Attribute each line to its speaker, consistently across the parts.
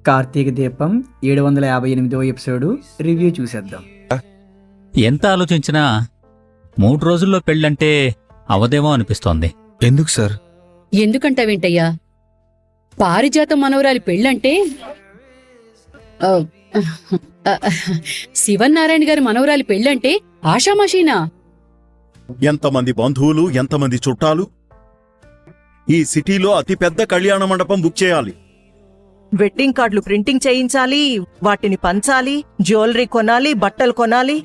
Speaker 1: కార్తీక దీపం 758వ episode review చూసేద్దాం.
Speaker 2: ఎంత ఆలోచించినా 3 రోజుల్లో పెళ్ళంటే అవదేమో అనిపిస్తోంది.
Speaker 3: ఎందుకు సార్?
Speaker 4: ఎందుకంటావేంటయ్యా? పారిజాత మనవరాలి పెళ్ళంటే శివన్నారాయణ గారి మనవరాలి పెళ్ళంటే ఆషామాషీనా?
Speaker 5: ఎంతమంది బంధువులు, ఎంతమంది చుట్టాలు. ఈ సిటీలో అతిపెద్ద కళ్యాణ మండపం బుక్ చేయాలి.
Speaker 6: వెడ్డింగ్ కార్డులు ప్రింటింగ్ చేయించాలి, వాటిని పంచాలి, జ్యువెలరీ కొనాలి, బట్టలు కొనాలి,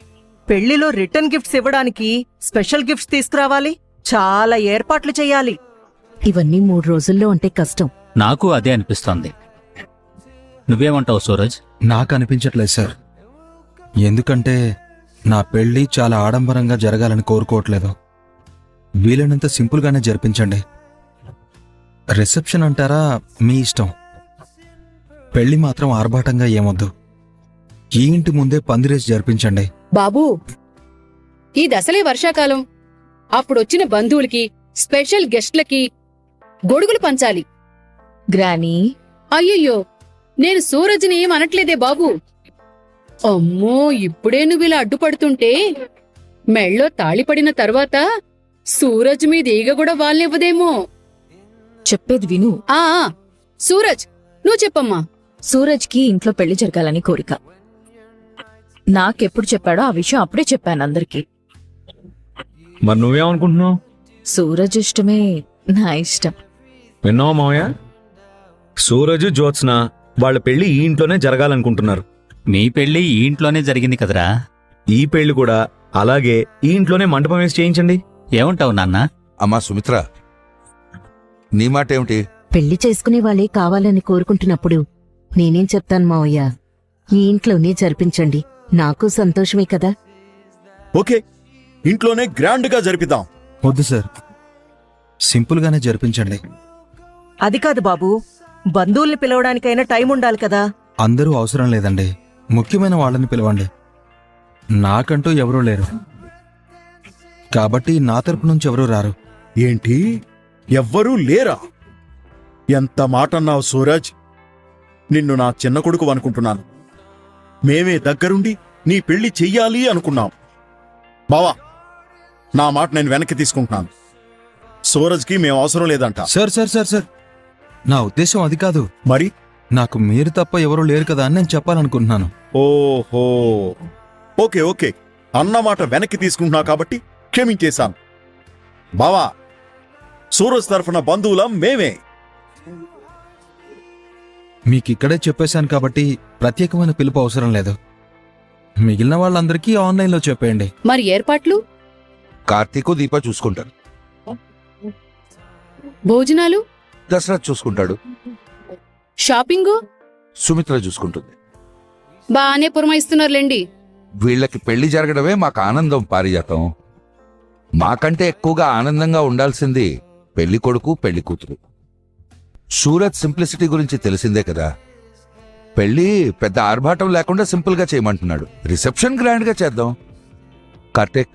Speaker 6: పెళ్లిలో రిటర్న్ గిఫ్ట్స్ ఇవ్వడానికి స్పెషల్ గిఫ్ట్స్ తీసుకురావాలి. చాలా ఏర్పాట్లు చేయాలి.
Speaker 7: ఇవన్నీ 3 రోజుల్లో అంటే కష్టం.
Speaker 2: నాకు అదే అనిపిస్తోంది. నువ్వేమంటావు సూరజ్?
Speaker 3: నాకు అనిపించట్లేదు సార్. ఎందుకంటే నా పెళ్లి చాలా ఆడంబరంగా జరగాలని కోరుకోవట్లేదు. వీలైనంత సింపుల్గానే జరిపించండి. రిసెప్షన్ అంటారా మీ ఇష్టం. పెళ్లి మాత్రం ఆర్భాటంగా ఏమొద్దు. ఈ ఇంటి ముందే పందిరేసి జరిపించండి.
Speaker 4: బాబూ, ఈ దసలే వర్షాకాలం. అప్పుడొచ్చిన బంధువులకి, స్పెషల్ గెస్ట్లకి గొడుగులు పంచాలి.
Speaker 7: గ్రానీ,
Speaker 4: అయ్యయ్యో, నేను సూరజ్ని ఏం అనట్లేదే బాబూ. అమ్మో, ఇప్పుడే నువ్విలా అడ్డుపడుతుంటే మెళ్ళో తాళిపడిన తర్వాత సూరజ్ మీద ఈగ కూడా వాళ్ళనివ్వదేమో.
Speaker 7: చెప్పేది విను.
Speaker 4: ఆ సూరజ్, నువ్వు చెప్పమ్మా.
Speaker 7: సూరజ్కి ఇంట్లో పెళ్లి జరగాలని కోరిక. నాకెప్పుడు చెప్పాడో ఆ విషయం అప్పుడే చెప్పాను అందరికీ.
Speaker 8: మరి నువ్వేమనుకుంటున్నావు?
Speaker 7: సూరజ్ ఇష్టమే నా ఇష్టం.
Speaker 8: విన్నావా మావయ్య? సూరజ్, జ్యోత్స్న వాళ్ళ పెళ్లి ఈ ఇంట్లోనే జరగాలనుకుంటున్నారు.
Speaker 2: మీ పెళ్లి ఈ ఇంట్లోనే జరిగింది కదరా.
Speaker 8: ఈ పెళ్లి కూడా అలాగే ఈ ఇంట్లోనే మంటపం వేసి చేయించండి.
Speaker 2: ఏమంటావు నాన్న?
Speaker 9: అమ్మా సుమిత్ర, నీ మాట ఏమిటి?
Speaker 7: పెళ్లి చేసుకునే వాళ్ళే కావాలని కోరుకుంటున్నప్పుడు నేనేం చెప్తాను మావయ్య? ఈ ఇంట్లోనే జరిపించండి. నాకు సంతోషమే కదా.
Speaker 5: ఓకే, ఇంట్లోనే గ్రాండ్ గా జరిపిద్దాం.
Speaker 3: వద్దు సార్, సింపుల్గానే జరిపించండి.
Speaker 6: అది కాదు బాబూ, బంధువుల్ని పిలవడానికైనా టైం ఉండాలి కదా.
Speaker 3: అందరూ అవసరం లేదండి. ముఖ్యమైన వాళ్ళని పిలవండి. నాకంటూ ఎవరూ లేరు కాబట్టి నా తరపు నుంచి ఎవరూ రారు.
Speaker 5: ఏంటి, ఎవ్వరూ లేరా? ఎంత మాటన్నావు సూరజ్. నిన్ను నా చిన్న కొడుకు అనుకుంటున్నాను. మేమే దగ్గరుండి నీ పెళ్లి చెయ్యాలి అనుకున్నాం. బావా, నా మాట నేను వెనక్కి తీసుకుంటున్నాను. సూరజ్కి మేం అవసరం లేదంట.
Speaker 3: సార్ సార్ సార్ సార్, నా ఉద్దేశం అది కాదు.
Speaker 5: మరి
Speaker 3: నాకు మీరు తప్ప ఎవరూ లేరు కదా అని నేను చెప్పాలనుకుంటున్నాను.
Speaker 5: ఓహో, ఓకే ఓకే, అన్నమాట వెనక్కి తీసుకుంటున్నా కాబట్టి క్షమించేశాను. బావా, సూరజ్ తరఫున బంధువులం మేమే.
Speaker 3: మీకిక్కడే చెప్పేశాను కాబట్టి ప్రత్యేకమైన పిలుపు అవసరం లేదు. మిగిలిన వాళ్ళందరికీ ఆన్లైన్లో చెప్పేయండి.
Speaker 4: మరి ఏర్పాట్లు?
Speaker 9: కార్తీకు, దీప చూసుకుంటారు.
Speaker 4: భోజనాలు?
Speaker 9: దసరా చూసుకుంటాడు.
Speaker 4: షాపింగు?
Speaker 9: సుమిత్ర చూసుకుంటుంది.
Speaker 4: బానే పురమాయిస్తున్నారులేండి.
Speaker 9: వీళ్ళకి పెళ్లి జరగడమే మాకు ఆనందం పారిజాతం. మాకంటే ఎక్కువగా ఆనందంగా ఉండాల్సింది పెళ్లి కొడుకు, పెళ్లి కూతురు. సూరజ్ సింప్లిసిటీ గురించి తెలిసిందే కదా. పెళ్లి పెద్ద ఆర్భాటం లేకుండా సింపుల్ గా చేయమంటున్నాడు. రిసెప్షన్ గ్రాండ్ గా చేద్దాం. కార్తీక్,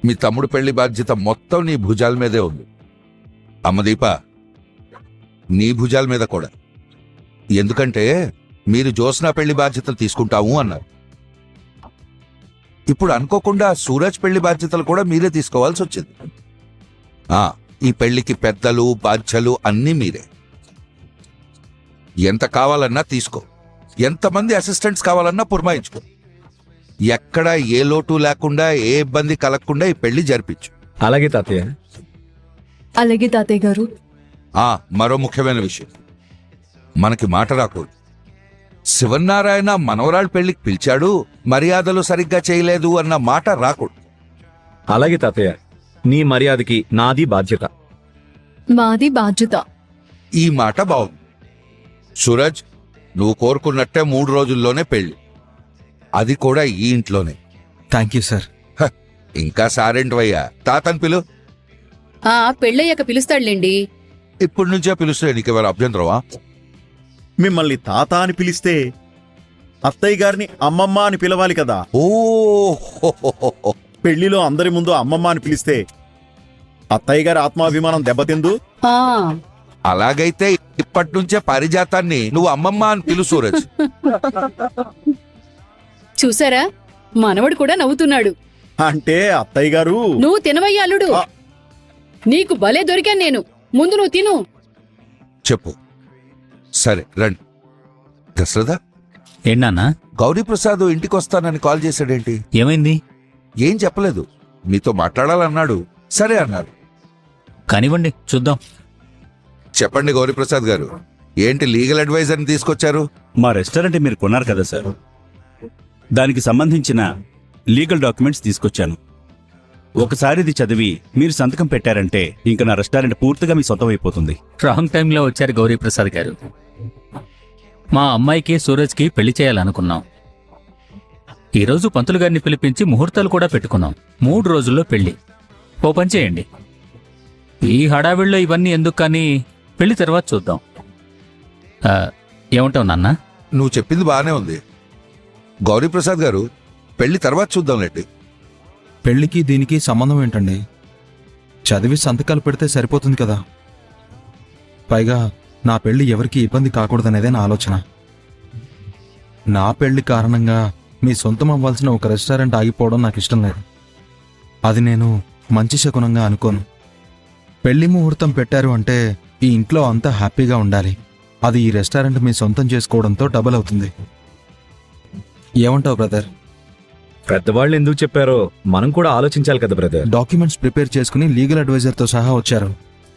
Speaker 9: మీ తమ్ముడు పెళ్లి బాధ్యత మొత్తం నీ భుజాల మీదే ఉంది. అమ్మదీప, నీ భుజాల మీద కూడా. ఎందుకంటే మీరు జ్యోత్స్న పెళ్లి బాధ్యతలు తీసుకుంటాము అన్నారు. ఇప్పుడు అనుకోకుండా సూరజ్ పెళ్లి బాధ్యతలు కూడా మీరే తీసుకోవాల్సి వచ్చింది. ఈ పెళ్లికి పెద్దలు, బాధ్యలు అన్నీ మీరే. ఎంత కావాలన్నా తీసుకో, ఎంతమంది అసిస్టెంట్స్ కావాలన్నా పురమాయించుకో. ఎక్కడా ఏ లోటు లేకుండా, ఏ ఇబ్బంది కలగకుండా ఈ పెళ్లి జరిపించు.
Speaker 8: అలాగే తాతయ్య.
Speaker 7: అలాగే తాతయ్య గారు.
Speaker 9: మరో ముఖ్యమైన విషయం, మనకి మాట రాకూడదు. శివన్నారాయణ మనవరాళ్ళ పెళ్లికి పిలిచాడు, మర్యాదలు సరిగ్గా చేయలేదు అన్న మాట రాకూడదు.
Speaker 8: అలాగే తాతయ్య, నీ మర్యాదకి నాది బాధ్యత.
Speaker 7: మాది బాధ్యత.
Speaker 9: ఈ మాట బాగుంది. సూరజ్, నువ్వు కోరుకున్నట్టే 3 రోజుల్లోనే పెళ్లి, అది కూడా ఈ ఇంట్లోనే.
Speaker 3: Thank you sir.
Speaker 9: ఇంకా సారేంటివయ్యా, తాతని పిలు.
Speaker 4: పెళ్ళయ్యాక పిలుస్తాడులేండి.
Speaker 9: ఇప్పటి నుంచే పిలుస్తే నీకెవరు అభ్యంతరమా?
Speaker 5: మిమ్మల్ని తాత అని పిలిస్తే అత్తయ్య గారిని అమ్మమ్మ అని పిలవాలి కదా.
Speaker 9: ఓ,
Speaker 5: పెళ్లిలో అందరి ముందు అమ్మమ్మ అని పిలిస్తే అత్తయ్య గారి ఆత్మాభిమానం దెబ్బతిందు.
Speaker 9: అలాగైతే ఇప్పటి నుంచే పారిజాతాన్ని నువ్వు అమ్మమ్మ అని పిలు సూరజ్.
Speaker 4: చూసారా, మనవడు కూడా నవ్వుతున్నాడు.
Speaker 5: అంటే అత్తయ్య గారు
Speaker 4: నువ్వు తినవయ్యా అల్లుడు.
Speaker 5: ఆ.
Speaker 4: నీకు భలే దొరికాను నేను. ముందు నువ్వు తిను.
Speaker 9: చెప్పు. సరే రండి. దశరథ,
Speaker 2: ఏంటన్నా?
Speaker 9: గౌరీప్రసాద్ ఇంటికి వస్తానని కాల్ చేశాడేంటి?
Speaker 2: ఏమైంది?
Speaker 9: ఏం చెప్పలేదు. మీతో మాట్లాడాలన్నాడు. సరే అన్నారు.
Speaker 2: కానివ్వండి, చూద్దాం.
Speaker 9: చెప్పండి గౌరీప్రసాద్ గారు, ఏంటి లీగల్ అడ్వైజర్ని తీసుకొచ్చారు?
Speaker 10: మా రెస్టారెంట్ మీరు కొన్నారు కదా సార్, దానికి సంబంధించిన లీగల్ డాక్యుమెంట్స్ తీసుకొచ్చాను. ఒకసారి ఇది చదివి మీరు సంతకం పెట్టారంటే ఇంకా నా రెస్టారెంట్ పూర్తిగా మీ సొంతం అయిపోతుంది.
Speaker 2: రాంగ్ టైంలో వచ్చారు గౌరీప్రసాద్ గారు. మా అమ్మాయికి సూరజ్కి పెళ్లి చేయాలనుకున్నాం. ఈరోజు పంతులు గారిని పిలిపించి ముహూర్తాలు కూడా పెట్టుకున్నాం. 3 రోజుల్లో పెళ్లి. ఓ పని చేయండి, ఈ హడావిడిలో ఇవన్నీ ఎందుకు కానీ పెళ్లి తర్వాత చూద్దాం. ఏమంటావు నాన్న?
Speaker 9: నువ్వు చెప్పింది బాగానే ఉంది గౌరీప్రసాద్ గారు, పెళ్లి తర్వాత చూద్దాంలేండి.
Speaker 3: పెళ్లికి దీనికి సంబంధం ఏంటండి? చదివి సంతకాలు పెడితే సరిపోతుంది కదా. పైగా నా పెళ్లి ఎవరికి ఇబ్బంది కాకూడదనేదే నా ఆలోచన. నా పెళ్లి కారణంగా మీ సొంతం అవ్వాల్సిన ఒక రెస్టారెంట్ ఆగిపోవడం నాకు ఇష్టం లేదు. అది నేను మంచి శకునంగా అనుకోను. పెళ్లి ముహూర్తం పెట్టారు అంటే ఈ ఇంట్లో అంతా హ్యాపీగా ఉండాలి. అది ఈ రెస్టారెంట్ మీ సొంతం చేసుకోవడంతో డబుల్ అవుతుంది. ఏమంటావు బ్రదర్?
Speaker 8: పెద్దవాళ్ళు ఎందుకు చెప్పారో మనం కూడా ఆలోచించాలి కదా బ్రదర్.
Speaker 3: డాక్యుమెంట్స్ ప్రిపేర్ చేసుకుని లీగల్ అడ్వైజర్తో సహా వచ్చారు.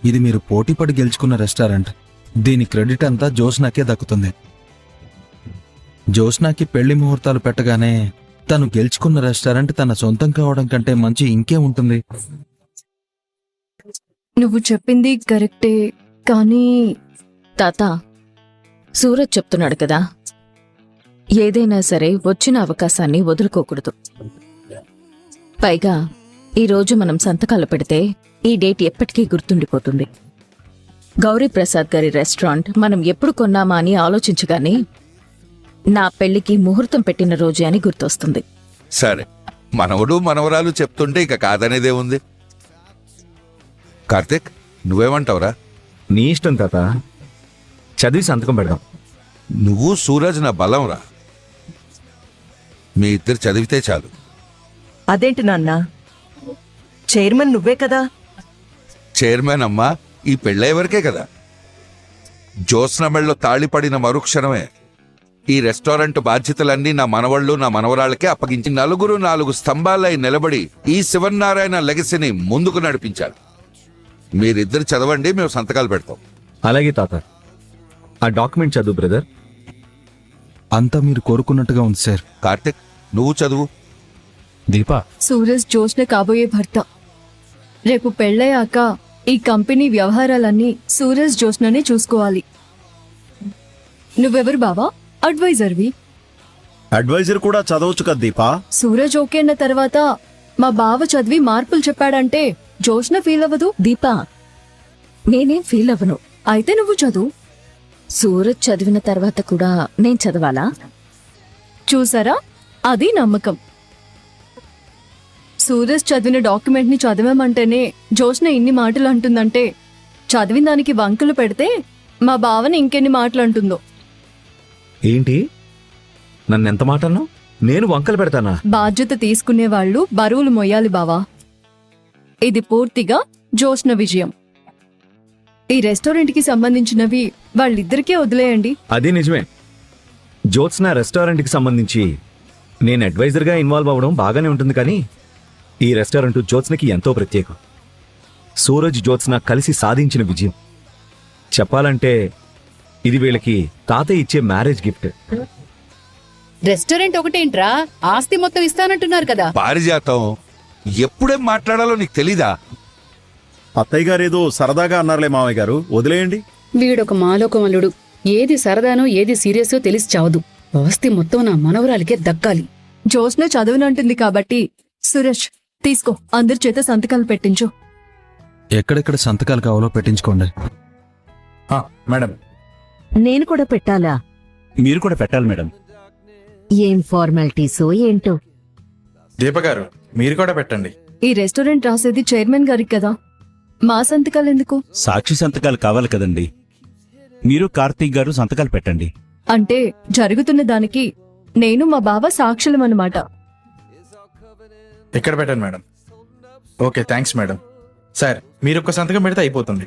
Speaker 3: ఇది మీరు పోటీపడి గెలుచుకున్న రెస్టారెంట్. దీని క్రెడిట్ అంతా జోష్నాకే దక్కుతుంది. జోష్నాకి పెళ్లి ముహూర్తాలు పెట్టగానే తను గెలుచుకున్న రెస్టారెంట్ తన సొంతం కావడం కంటే మంచి ఇంకే ఉంటుంది.
Speaker 11: నువ్వు చెప్పింది కరెక్టే, కానీ
Speaker 7: తాత, సూరజ్ చెప్తున్నాడు కదా, ఏదైనా సరే వచ్చిన అవకాశాన్ని వదులుకోకూడదు. పైగా ఈరోజు మనం సంతకాలు పెడితే ఈ డేట్ ఎప్పటికీ గుర్తుండిపోతుంది. గౌరీప్రసాద్ గారి రెస్టారెంట్ మనం ఎప్పుడు కొన్నామా అని ఆలోచించగానే నా పెళ్లికి ముహూర్తం పెట్టిన రోజే అని గుర్తొస్తుంది.
Speaker 9: సరే, మనవడు మనవరాలు చెప్తుంటే ఇక కాదనేదే ఉంది. కార్తీక్, నువ్వేమంటావురా?
Speaker 8: నీ ఇష్టం తాత, చదివి సంతకం పెడదాం.
Speaker 9: నువ్వు సూరజ్ నా బలం రా. మీ ఇద్దరు చదివితే చాలు.
Speaker 6: అదేంటి నాన్న, చైర్మన్ నువ్వే కదా.
Speaker 9: చైర్మన్ అమ్మా, ఈ పెళ్ళేవరకే కదా. జ్యోత్స్న మెళ్ళలో తాళిపడిన మరుక్షణమే ఈ రెస్టారెంట్ బాధ్యతలన్నీ నా మనవళ్ళు నా మనవరాళ్ళకే అప్పగించి 4 స్తంభాలై నిలబడి ఈ శివన్నారాయణ లెగసీని ముందుకు నడిపించాలి. మీరిద్దరు చదవండి, మేము సంతకాలు పెడతాం.
Speaker 8: అలాగే తాత, ఆ డాక్యుమెంట్ చదువు బ్రదర్.
Speaker 3: అంతా మీరు కోరుకున్నట్టుగా ఉంది సార్.
Speaker 9: కార్తిక్, నువ్వు చదువు.
Speaker 10: దీపా,
Speaker 11: సూరజ్ జోష్న కాబోయే భర్త. రేపు పెళ్ళయ్యాక ఈ కంపెనీ వ్యవహారాలన్నీ సూరజ్ జోష్ననే చూసుకోవాలి. నువ్వెవరు బావా? అడ్వైజర్వి.
Speaker 5: అడ్వైజర్ కూడా చదవచ్చు కదా దీపా.
Speaker 11: సూరజ్ ఓకే అన్న తర్వాత మా బావ చదివి మార్పులు చెప్పాడంటే జోష్న ఫీల్ అవ్వదు.
Speaker 7: దీపా, నేనేం ఫీల్ అవ్వను.
Speaker 11: అయితే నువ్వు చదువు.
Speaker 7: సూరజ్ చదివిన తర్వాత కూడా నేను చదవాలా?
Speaker 11: చూసారా, అది నమ్మకం. సూరజ్ చదివిన డాక్యుమెంట్ ని చదివామంటేనే జోష్న ఇన్ని మాటలు అంటుందంటే చదివిన దానికి వంకలు పెడితే మా బావని ఇంకెన్ని మాటలు అంటుందో.
Speaker 8: ఏంటి, నన్నెంత మాట అన్నావు? నేను వంకలు పెడతానా?
Speaker 11: బాధ్యత తీసుకునే వాళ్ళు బరువులు మొయ్యాలి బావా. ఇది పూర్తిగా జోష్న విజయం. ఈ రెస్టారెంట్ కి సంబంధించినవి వాళ్ళిద్దరికే వదిలేయండి.
Speaker 8: అది నిజమే. జ్యోత్స్న రెస్టారెంట్కి సంబంధించి నేను అడ్వైజర్గా ఇన్వాల్వ్ అవ్వడం బాగానే ఉంటుంది, కానీ ఈ రెస్టారెంట్ జ్యోత్స్నకి ఎంతో ప్రత్యేకం. సూరజ్ జ్యోత్స్న కలిసి సాధించిన విజయం. చెప్పాలంటే ఇది వీళ్ళకి తాతయ్య ఇచ్చే మ్యారేజ్ గిఫ్ట్.
Speaker 4: రెస్టారెంట్ ఒకటేంట్రా, ఆస్తి మొత్తం ఇస్తానంటున్నారు కదా.
Speaker 9: పారిజాతం, ఎప్పుడేం మాట్లాడాలో నీకు తెలీదా?
Speaker 5: అత్తయ్య గారేదో సరదాగా అన్నారులే మావయ్య గారు, వదిలేయండి.
Speaker 4: వీడొక మాలోకమల్లుడు. ఏది సరదానో ఏది సీరియసో తెలిసి చావదు. ఆస్తి మొత్తం నా మనవరాలికే దక్కాలి.
Speaker 11: జోష్న చదువునంటుంది కాబట్టి సురేష్ తీసుకో, అందరి చేత సంతకాలు పెట్టించు.
Speaker 3: ఎక్కడెక్కడ సంతకాలు కావాలో పెట్టించుకోండి.
Speaker 5: మేడం,
Speaker 7: నేను కూడా పెట్టాలా?
Speaker 10: మీరు కూడా పెట్టాలి మేడం.
Speaker 7: ఏం ఫార్మాలిటీసో ఏంటో.
Speaker 3: దీపగారు, మీరు కూడా పెట్టండి.
Speaker 11: ఈ రెస్టారెంట్ రాసేది చైర్మన్ గారికి కదా, మా సంతకాలు ఎందుకు?
Speaker 10: సాక్షి సంతకాలు కావాలి కదండి. మీరు కార్తీక్ గారు సంతకాలు పెట్టండి.
Speaker 11: అంటే జరుగుతున్న దానికి నేను మా బావ సాక్షులం అన్నమాట.
Speaker 12: ఇక్కడ పెట్టండి madam. Okay, thanks madam. Sir, మీరు ఒక్క సంతకం పెడితే అయిపోతుంది.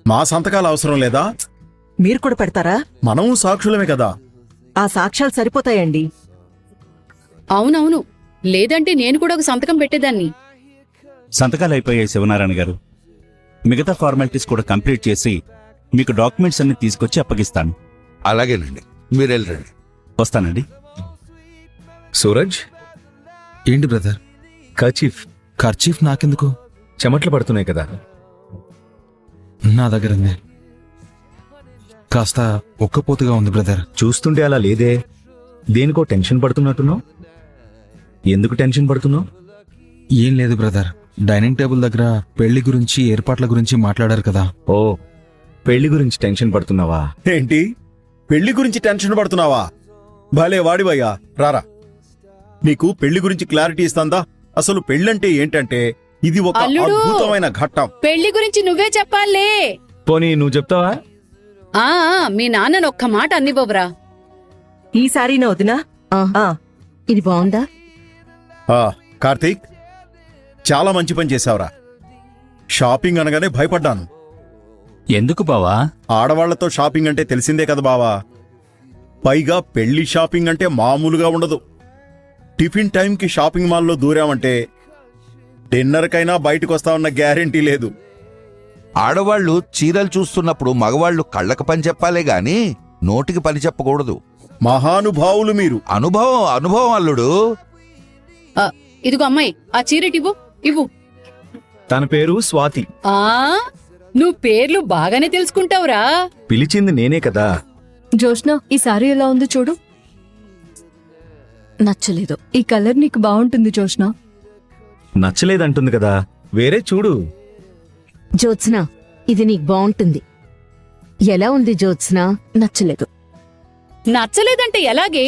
Speaker 5: మా సంతకాలు అవసరం లేదా?
Speaker 6: మీరు కూడా పెడతారా?
Speaker 5: మనం సాక్షులమే కదా.
Speaker 6: ఆ సాక్ష్యాలు సరిపోతాయండి.
Speaker 4: అవునవును, లేదంటే నేను కూడా ఒక సంతకం పెట్టేదాన్ని.
Speaker 10: సంతకాలు అయిపోయాయి శివనారాయణ గారు. మిగతా ఫార్మాలిటీస్ కూడా కంప్లీట్ చేసి మీకు డాక్యుమెంట్స్ అన్ని తీసుకొచ్చి అప్పగిస్తాను.
Speaker 9: అలాగేనండి, మీరు వెళ్ళండి.
Speaker 10: వస్తానండి.
Speaker 8: సూరజ్,
Speaker 3: ఏంటి బ్రదర్?
Speaker 8: కర్చీఫ్.
Speaker 3: ఖర్చీఫ్ నాకెందుకు?
Speaker 8: చెమట్లు పడుతున్నాయి కదా.
Speaker 3: నా దగ్గర ఉంది. కాస్త ఒక్కపోతుగా ఉంది బ్రదర్.
Speaker 8: చూస్తుంటే అలా లేదే. దేనికో టెన్షన్ పడుతున్నట్టున్నావు. ఎందుకు టెన్షన్ పడుతున్నావు?
Speaker 3: ఏం లేదు బ్రదర్, డైనింగ్ టేబుల్ దగ్గర పెళ్లి గురించి ఏర్పాట్ల గురించి మాట్లాడారు కదా.
Speaker 8: ఓ, పెళ్లి గురించి టెన్షన్ పడుతున్నావా?
Speaker 5: ఏంటి, పెళ్లి గురించి టెన్షన్ పడుతున్నావా? భలే వాడివయ్యా, రారా. నీకు పెళ్లి గురించి క్లారిటీ ఇస్తాందా? అసలు పెళ్ళంటే ఏంటంటే ఇది ఒక
Speaker 4: అల్లుడు,
Speaker 5: అద్భుతమైన ఘట్టం.
Speaker 4: పెళ్లి గురించి నువ్వే చెప్పాలే.
Speaker 8: పోనీ నువ్వు చెప్తావా?
Speaker 4: ఆ మీ నాన్నను ఒక్క మాట అన్నివ్వరా.
Speaker 6: ఈసారి నా వదినా
Speaker 7: ఇది బాగుందా?
Speaker 5: కార్తీక్, చాలా మంచి పని చేశావురా. షాపింగ్ అనగానే భయపడ్డాను.
Speaker 2: ఎందుకు బావా?
Speaker 5: ఆడవాళ్లతో షాపింగ్ అంటే తెలిసిందే కదా బావా. పైగా పెళ్లి షాపింగ్ అంటే మామూలుగా ఉండదు. టిఫిన్ టైంకి షాపింగ్ మాల్లో దూరామంటే డిన్నర్కైనా బయటకొస్తామన్న గ్యారెంటీ లేదు.
Speaker 9: ఆడవాళ్లు చీరలు చూస్తున్నప్పుడు మగవాళ్లు కళ్ళకు పని చెప్పాలే గాని నోటికి పని చెప్పకూడదు.
Speaker 5: మహానుభావులు మీరు.
Speaker 9: అనుభవం అల్లుడు.
Speaker 4: ఇదిగో అమ్మాయి, ఆ చీరటివ్వు. ఇవ్వు.
Speaker 8: తన పేరు స్వాతి.
Speaker 4: నువ్వు పేర్లు బాగానే తెలుసుకుంటావురా.
Speaker 8: పిలిచింది నేనే కదా.
Speaker 11: జోష్న, ఈ సారీ ఎలా ఉందో చూడు.
Speaker 7: నచ్చలేదు.
Speaker 11: ఈ కలర్ నీకు బాగుంటుంది జోష్న.
Speaker 8: నచ్చలేదంటుంది కదా, వేరే చూడు.
Speaker 7: జ్యోత్స్న, ఇది నీకు బాగుంటుంది. ఎలా ఉంది జ్యోత్స్న? నచ్చలేదు.
Speaker 4: నచ్చలేదంటే ఎలాగే?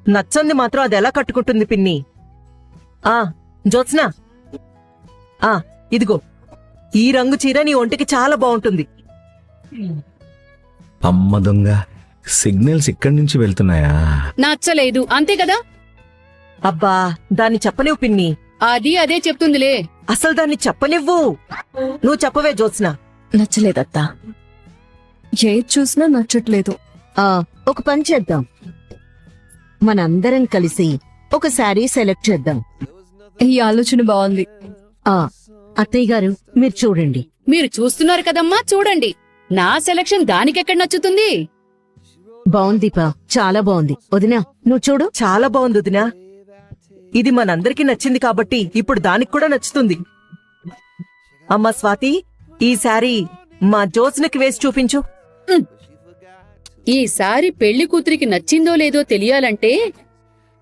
Speaker 6: నచ్చంది మాత్రం అది ఎలా కట్టుకుంటుంది పిన్ని? జ్యోత్స్న, ఇదిగో ఈ రంగు చీర నీ ఒంటికి చాలా బాగుంటుంది.
Speaker 8: అమ్మ దొంగ, సిగ్నల్స్ ఇక్కడి నుంచి వెళ్తున్నాయా?
Speaker 4: నచ్చలేదు అంతే కదా.
Speaker 6: అబ్బా, దాన్ని చెప్పనివ్వు పిన్ని.
Speaker 4: అది అదే చెప్తుందిలే.
Speaker 6: అసలు దాన్ని చెప్పనివ్వు. నువ్వు చెప్పవే జ్యోత్స్న.
Speaker 7: నచ్చలేదత్తా.
Speaker 11: ఏది చూసినా నచ్చట్లేదు.
Speaker 7: ఒక పని చేద్దాం, మనందరం కలిసి ఒక శారీ సెలెక్ట్ చేద్దాం.
Speaker 11: ఈ ఆలోచన బాగుంది.
Speaker 7: అత్తయ్య గారు, మీరు చూడండి.
Speaker 4: మీరు చూస్తున్నారు కదమ్మా, చూడండి. నా సెలక్షన్ దానికెక్కడ నచ్చుతుంది?
Speaker 7: బాగుందీపా, చాలా బాగుంది. వదినా, నువ్వు చూడు.
Speaker 6: చాలా బాగుంది వదినా. ఇది మనందరికీ నచ్చింది కాబట్టి ఇప్పుడు దానికి కూడా నచ్చుతుంది. అమ్మా స్వాతి, ఈ శారీ మా జ్యోత్స్నకి వేసి చూపించు.
Speaker 4: ఈసారి పెళ్లి కూతురికి నచ్చిందో లేదో తెలియాలంటే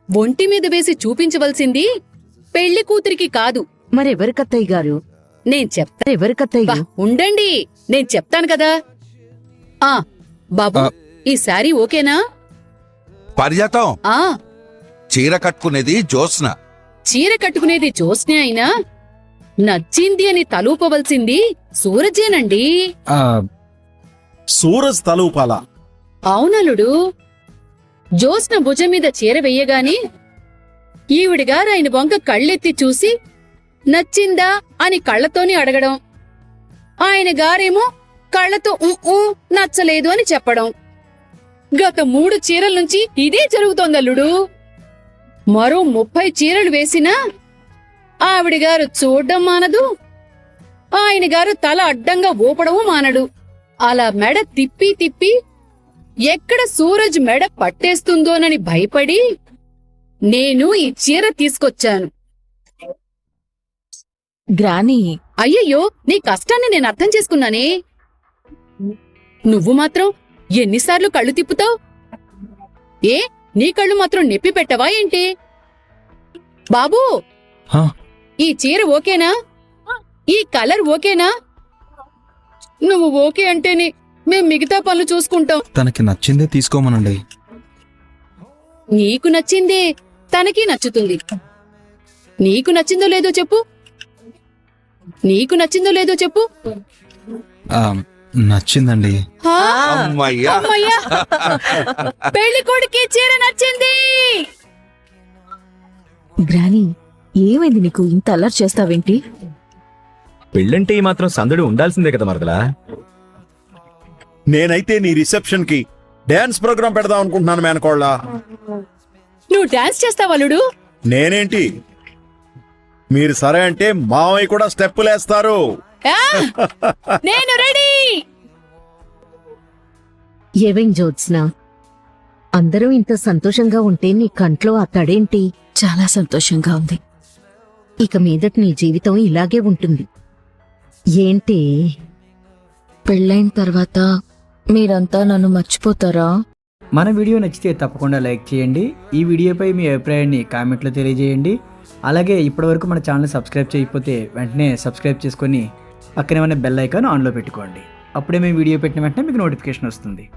Speaker 4: ఒంటి మీద వేసి చూపించవలసింది పెళ్లి కూతురికి కాదు.
Speaker 7: మరెవరికత్తయ్య గారు?
Speaker 4: నేను చెప్తా.
Speaker 7: ఎవరికత్తయ్య?
Speaker 4: ఉండండి, నేను చెప్తాను కదా. బాబు, ఈ శారీ ఓకేనా?
Speaker 9: పారిజాతం, చీర కట్టుకునేది జ్యోత్స్న.
Speaker 4: చీర కట్టుకునేది జ్యోత్స్నే అయినా నచ్చింది అని తలూపవలసింది సూరజేనండి.
Speaker 5: సూరజ్ తలూపాల?
Speaker 4: అవునలుడు. జ్యోత్స్న భుజం మీద చీర వెయ్యగాని ఈవిడిగారు ఆయన వంక కళ్ళెత్తి చూసి నచ్చిందా అని కళ్లతోని అడగడం, ఆయన గారేమో కళ్లతో నచ్చలేదు అని చెప్పడం. గత 3 చీరల నుంచి ఇదే జరుగుతోందల్లుడు. మరో 30 చీరలు వేసినా ఆవిడగారు చూడ్డం మానదు, ఆయన గారు తల అడ్డంగా ఊపడము మానడు. అలా మెడ తిప్పి తిప్పి ఎక్కడ సూరజ్ మెడ పట్టేస్తుందోనని భయపడి నేను ఈ చీర తీసుకొచ్చాను.
Speaker 7: గ్రానీ,
Speaker 4: అయ్యయ్యో, నీ కష్టాన్ని నేను అర్థం చేసుకున్నానే. నువ్వు మాత్రం ఎన్నిసార్లు కళ్ళు తిప్పుతావు? నీ కళ్ళు మాత్రం నెప్పి పెట్టవా ఏంటి? బాబూ, ఈ చీర ఓకేనా? ఈ కలర్ ఓకేనా? నువ్వు ఓకే అంటేనే మేం మిగతా పనులు చూసుకుంటాం.
Speaker 3: తనకి నచ్చిందే తీసుకోమనండి.
Speaker 4: నీకు నచ్చిందే తనకి నచ్చుతుంది. నీకు నచ్చిందో లేదో చెప్పు. నీకు నచ్చిందో లేదో చెప్పు.
Speaker 3: నచ్చిందండి.
Speaker 4: హా?
Speaker 9: అమ్మయ్యా
Speaker 4: అమ్మయ్యా! పెళ్లి కొడుకి చీర నచ్చింది.
Speaker 7: గ్రాని ఏమైంది నీకు? ఇంత అల్లరి చేస్తావేంటి?
Speaker 8: పెళ్ళంటే ఈ మాత్రం సందడి ఉండాల్సిందే కదా మరదలా.
Speaker 5: నేనైతే నీ రిసెప్షన్ కి డాన్స్ ప్రోగ్రాం పెడదాం అనుకుంటున్నాను మేనకోళ్ళ.
Speaker 4: నువ్వు డాన్స్ చేస్తావా అల్లుడు?
Speaker 5: నేనేంటి, మీరు సరే అంటే మావయ్య కూడా స్టెప్పులేస్తారు.
Speaker 4: ఆ? నేను రెడీ.
Speaker 13: ఏవేం జ్యోత్స్న, అందరూ ఇంత సంతోషంగా ఉంటే నీ కంట్లో ఆ తడేంటి?
Speaker 7: చాలా సంతోషంగా ఉంది.
Speaker 13: ఇక మీదట నీ జీవితం ఇలాగే ఉంటుంది. ఏంటి?
Speaker 7: పెళ్ళైన తర్వాత మీరంతా నన్ను మర్చిపోతారా?
Speaker 1: మన వీడియో నచ్చితే తప్పకుండా లైక్ చేయండి. ఈ వీడియోపై మీ అభిప్రాయాన్ని కామెంట్లో తెలియజేయండి. అలాగే ఇప్పటివరకు మన ఛానల్ సబ్స్క్రైబ్ చేయకపోతే వెంటనే సబ్స్క్రైబ్ చేసుకొని పక్కనే ఉన్న బెల్ ఐకాన్ ఆన్లో పెట్టుకోండి. అప్పుడే మేము వీడియో పెట్టిన వెంటనే మీకు నోటిఫికేషన్ వస్తుంది.